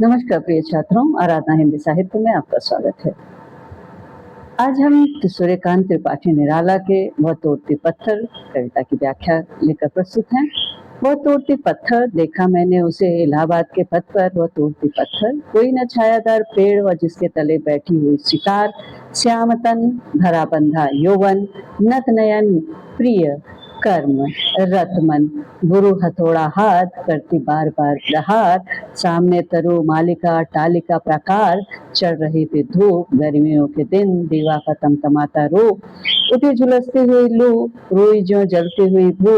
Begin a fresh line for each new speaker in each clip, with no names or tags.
नमस्कार प्रिय छात्रों, आराधना हिंदी साहित्य में आपका स्वागत है। आज हम सूर्यकांत त्रिपाठी निराला के वह तोड़ती पत्थर कविता की व्याख्या लेकर प्रस्तुत हैं। वह तोड़ती पत्थर देखा मैंने उसे इलाहाबाद के पथ पर, वह तोड़ती पत्थर कोई न छायादार पेड़ व जिसके तले बैठी हुई शिकार, श्याम तन भरा बंधा यौवन, नत नयन प्रिय कर्म रतमन, गुरु हथौड़ा हाथ करती बार बार प्रहार, सामने तरु मालिका टालिका प्रकार, चढ़ रही थी धूप गर्मियों के दिन, दीवा का तमतमाता रूप, उठी झुलसती हुई लू, रुई जो जलती हुई भू,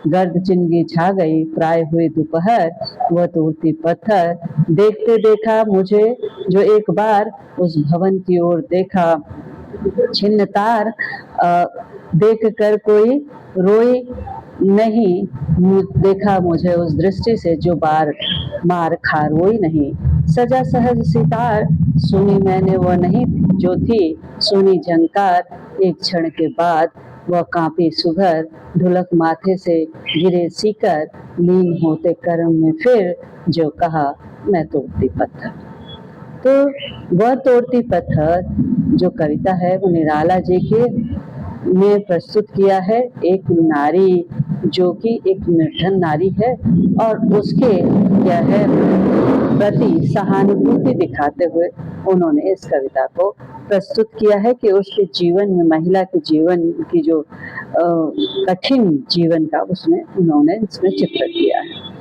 गर्द चिंगी छा गई प्राय हुई दोपहर, वह तोड़ती पत्थर देखते देखा मुझे जो एक बार, उस भवन की ओर देखा छिन्न तार, देख कर कोई रोई नहीं, देखा मुझे उस दृष्टि से जो बार मार खा रोई नहीं, सजा सहज सितार सुनी मैंने वह नहीं जो थी, सुनी झंकार एक क्षण के बाद, वह कांपी सुघर ढुलक माथे से गिरे सीकर, लीन होते कर्म में फिर जो कहा मैं तोड़ती पत्थर। तो वह तोड़ती पत्थर जो कविता है वो निराला जी के ने प्रस्तुत किया है। एक नारी जो कि एक निर्धन नारी है और उसके क्या है प्रति सहानुभूति दिखाते हुए उन्होंने इस कविता को प्रस्तुत किया है कि उसके जीवन में, महिला के जीवन की जो कठिन जीवन का उन्होंने इसमें चित्र किया है।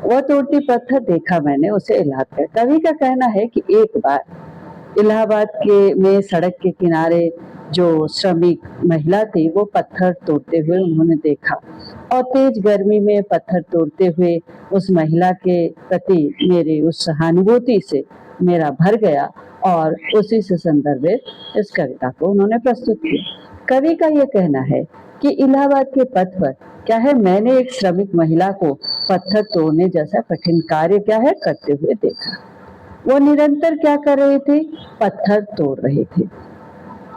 वह तोड़ती पत्थर देखा मैंने उसे इलाहाबाद, कवि का कहना है कि एक बार इलाहाबाद के में सड़क के किनारे जो श्रमिक महिला थी वो पत्थर तोड़ते हुए उन्होंने देखा और तेज गर्मी में पत्थर तोड़ते हुए उस महिला के प्रति मेरी उस सहानुभूति से मेरा भर गया और उसी से संदर्भित इस कविता को उन्होंने प्रस्तुत किया। कवि का यह कहना है कि इलाहाबाद के पथ पर क्या है, मैंने एक श्रमिक महिला को पत्थर तोड़ने जैसा कठिन कार्य क्या है करते हुए देखा। वो निरंतर क्या कर रहे थे, पत्थर तोड़ रहे थे,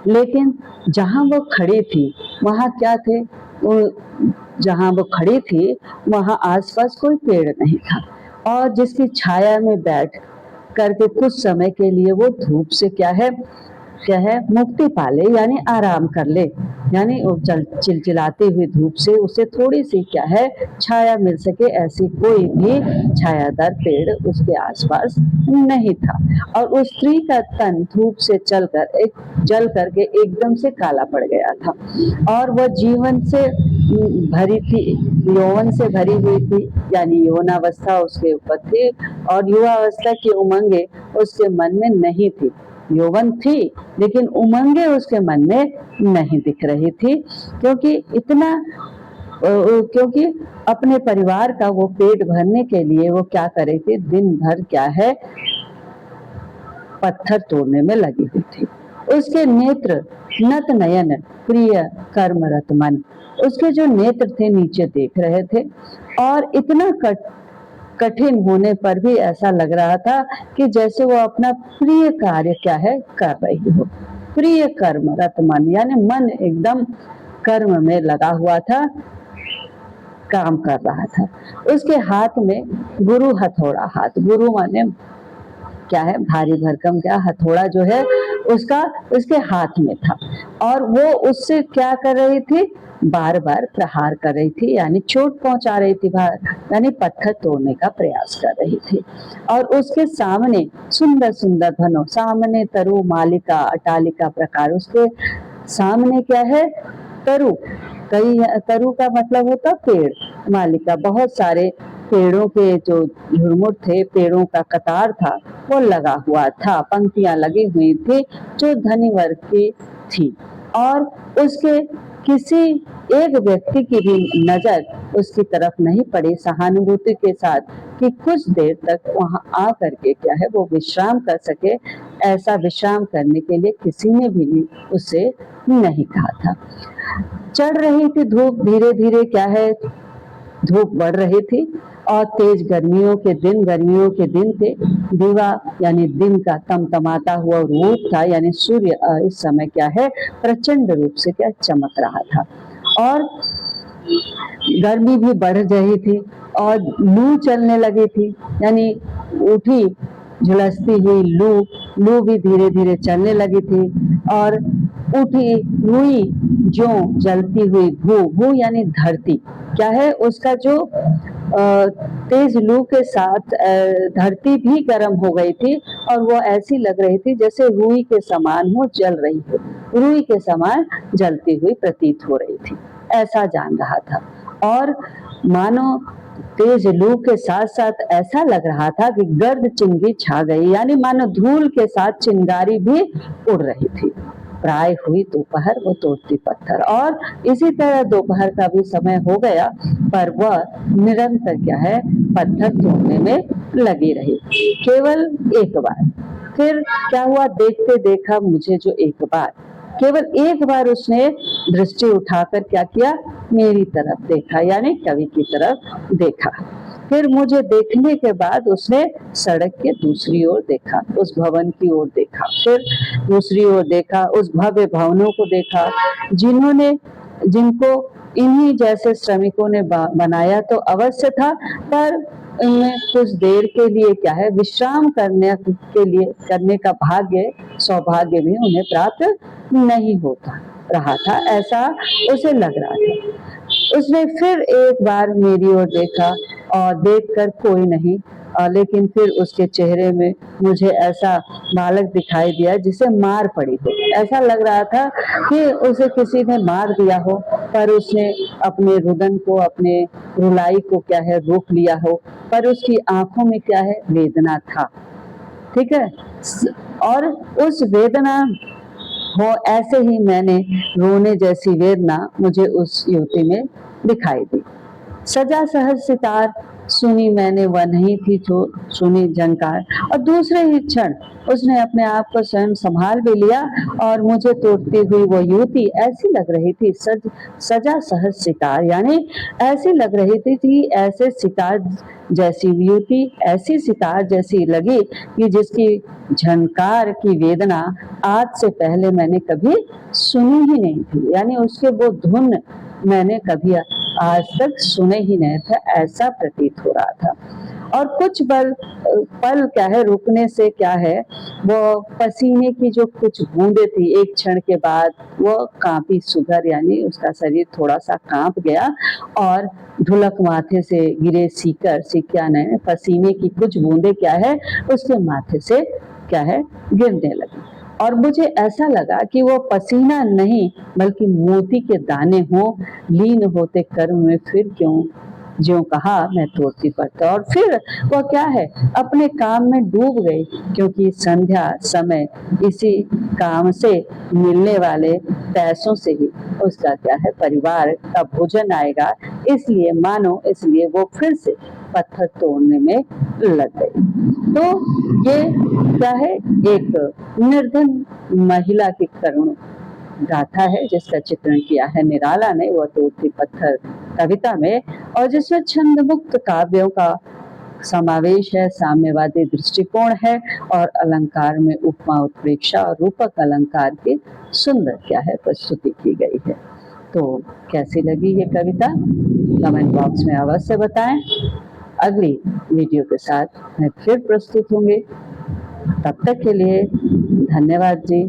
लेकिन जहां वो खड़ी थी वहां क्या थे, जहां वो खड़ी थी वहां आसपास कोई पेड़ नहीं था और जिसकी छाया में बैठ करके कुछ समय के लिए वो धूप से क्या है मुक्ति पाले, यानी आराम कर ले, यानी चिलचिलाती हुई धूप से उसे थोड़ी सी क्या है छाया मिल सके, ऐसी कोई भी छायादार पेड़ उसके आसपास नहीं था। और उस स्त्री का तन धूप से जल करके एकदम से काला पड़ गया था और वह जीवन से भरी थी, यौवन से भरी हुई थी, यानी यौवनावस्था उसके ऊपर थी और युवावस्था की उमंगे उसके मन में नहीं थी। यौवन थी लेकिन उमंगे उसके मन में नहीं दिख रही थी, क्योंकि अपने परिवार का वो पेट भरने के लिए वो क्या कर रही थी, दिन भर क्या है पत्थर तोड़ने में लगी हुई थी। उसके नेत्र नत नयन प्रिय कर्मरत मन, उसके जो नेत्र थे नीचे देख रहे थे और इतना कठिन होने पर भी ऐसा लग रहा था कि जैसे वो अपना प्रिय कार्य क्या है कर रही हो। प्रिय कर्म रत मन, यानी मन एकदम कर्म में लगा हुआ था, काम कर रहा था। उसके हाथ में गुरु हथौड़ा हाथ, गुरु माने क्या है भारी भरकम क्या हथौड़ा जो है उसके हाथ में था और वो उससे क्या कर रही थी, बार बार प्रहार कर रही थी, यानी चोट पहुंचा रही थी, यानी पत्थर तोड़ने का प्रयास कर रही थी। और उसके सामने सुंदर सुंदर भनो, सामने तरु मालिका अटालिका प्रकार, उसके सामने क्या है तरु, तरु का मतलब होता पेड़, मालिका बहुत सारे पेड़ों के जो झुरमुट थे, पेड़ों का कतार था वो लगा हुआ था, पंक्तियां लगी हुई थी जो धनी वर्ग की थी और उसके किसी एक व्यक्ति की भी नजर उसकी तरफ नहीं पड़ी सहानुभूति के साथ कि कुछ देर तक वहां आ करके क्या है वो विश्राम कर सके। ऐसा विश्राम करने के लिए किसी ने भी उसे नहीं कहा था। चढ़ रही थी धूप, धीरे धीरे क्या है धूप बढ़ रही थी और तेज गर्मियों के दिन थे, दीवा यानी दिन का तमतमाता हुआ रूप था, यानी सूर्य इस समय क्या है प्रचंड रूप से क्या चमक रहा था और गर्मी भी बढ़ रही थी और लू चलने लगी थी, यानी उठी झुलसती हुई लू, लू भी धीरे धीरे चलने लगी थी, और उठी हुई जो जलती हुई भू, भू यानी धरती, क्या है उसका जो तेज लू के साथ धरती भी गर्म हो गई थी, और वो ऐसी लग रही थी जैसे रुई के समान हो, जल रही हो, रुई के समान जलती हुई प्रतीत हो रही थी, ऐसा जान रहा था। और मानो तेज लू के साथ साथ ऐसा लग रहा था कि गर्द चिंगी छा गई, यानी मानो धूल के साथ चिंगारी भी उड़ रही थी। प्राय हुई दोपहर, वो तोड़ती पत्थर, और इसी तरह दोपहर का भी समय हो गया, पर वह निरंतर क्या है, पत्थर तोड़ने में लगी रही। केवल एक बार, फिर क्या हुआ, देखते देखा मुझे जो एक बार, केवल एक बार उसने दृष्टि उठाकर क्या किया, मेरी तरफ देखा, यानी कवि की तरफ देखा। फिर मुझे देखने के बाद उसने सड़क के दूसरी ओर देखा, उस भवन की ओर देखा, फिर दूसरी ओर देखा, उस भव्य भवनों को देखा जिनको इन्हीं जैसे श्रमिकों ने बनाया तो अवश्य था, पर इनमें कुछ देर के लिए क्या है, विश्राम करने का सौभाग्य भी उन्हें प्राप्त नहीं होता रहा था, ऐसा उसे लग रहा था। उसने फिर एक बार मेरी ओर देखा, और देखकर कोई नहीं, लेकिन फिर उसके चेहरे में मुझे ऐसा बालक दिखाई दिया जिसे मार पड़ी हो, ऐसा लग रहा था कि उसे किसी ने मार दिया हो, पर उसने अपने रुदन को, अपने रुलाई को क्या है, रोक लिया हो, पर उसकी आंखों में क्या है, वेदना था, ठीक है। और उस वेदना हो, ऐसे ही मैंने रोने जैसी वेदना मुझे उस युवती में दिखाई दी। सजा सहज सितार सुनी मैंने, वह नहीं थी जो सुनी झनकार, और दूसरे ही क्षण उसने अपने आप को स्वयं संभाल भी लिया, और मुझे तोड़ती हुई वो युवती ऐसी लग रही थी, सजा सहज सितार, यानी ऐसी लग रही थी ऐसे सितार जैसी युवती, ऐसी सितार जैसी लगी कि जिसकी झनकार की वेदना आज से पहले मैंने कभी सुनी ही नहीं थी, यानी उसके वो धुन मैंने कभी आज तक सुने ही नहीं था, ऐसा प्रतीत हो रहा था। और कुछ पल क्या है, रुकने से क्या है, वो पसीने की जो कुछ बूंदे थी, एक क्षण के बाद वो कांपी सुघर, यानी उसका शरीर थोड़ा सा कांप गया, और ढुलक माथे से गिरे सिक्या ने पसीने की कुछ बूंदे क्या है, उसके माथे से क्या है, गिरने लगी, और मुझे ऐसा लगा कि वो पसीना नहीं बल्कि मोती के दाने हो, लीन होते कर्म में फिर क्यों, ज्यों कहा मैं तोड़ती पत्थर। और फिर वो क्या है, अपने काम में डूब गई, क्योंकि संध्या समय इसी काम से मिलने वाले पैसों से ही उसका क्या है, परिवार का भोजन आएगा, इसलिए वो फिर से पत्थर तोड़ने में लग गई। तो ये क्या है, एक निर्धन महिला की करुण गाथा है, जिसका चित्रण किया है निराला ने, वह तोड़ती पत्थर कविता में, और जिसमें छंद मुक्त काव्यों का समावेश है, साम्यवादी दृष्टिकोण है, और अलंकार में उपमा उत्प्रेक्षा और रूपक अलंकार की सुंदर क्या है, प्रस्तुति की गई है। तो कैसी लगी ये कविता, कमेंट बॉक्स में अवश्य बताएं। अगली वीडियो के साथ मैं फिर प्रस्तुत होंगे, तब तक के लिए धन्यवाद जी।